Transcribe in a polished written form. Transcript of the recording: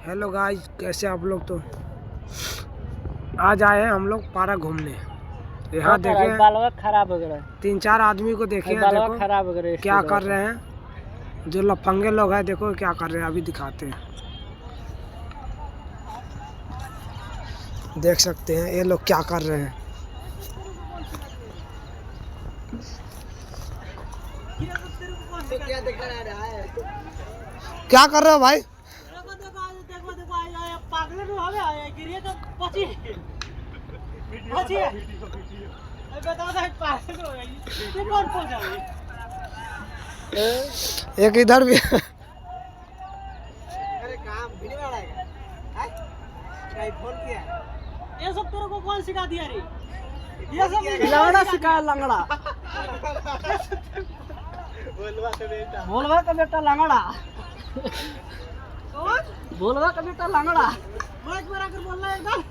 Hello guys, कैसे आप लोग। तो आज आए हैं हम लोग पारा घूमने। यहाँ देखे बालवा खराब हो गया, 3-4 आदमी को देखे हैं, देखो खराब हो गया क्या कर रहे हैं। जो लफंगे लोग हैं देखो क्या कर रहे हैं, अभी दिखाते हैं। देख सकते हैं ये लोग क्या कर रहे हैं। क्या कर रहे हो भाई? एक इधर भी अरे काम भी नहीं है, फोन किया। ये सब तेरे को कौन सिखा दिया रे? ये सब लंगड़ा सिखाया, लंगड़ा। बोलवा का बेटा लंगड़ा। बोलवा का बेटा लंगड़ा। बोल कर बोलना एकदम।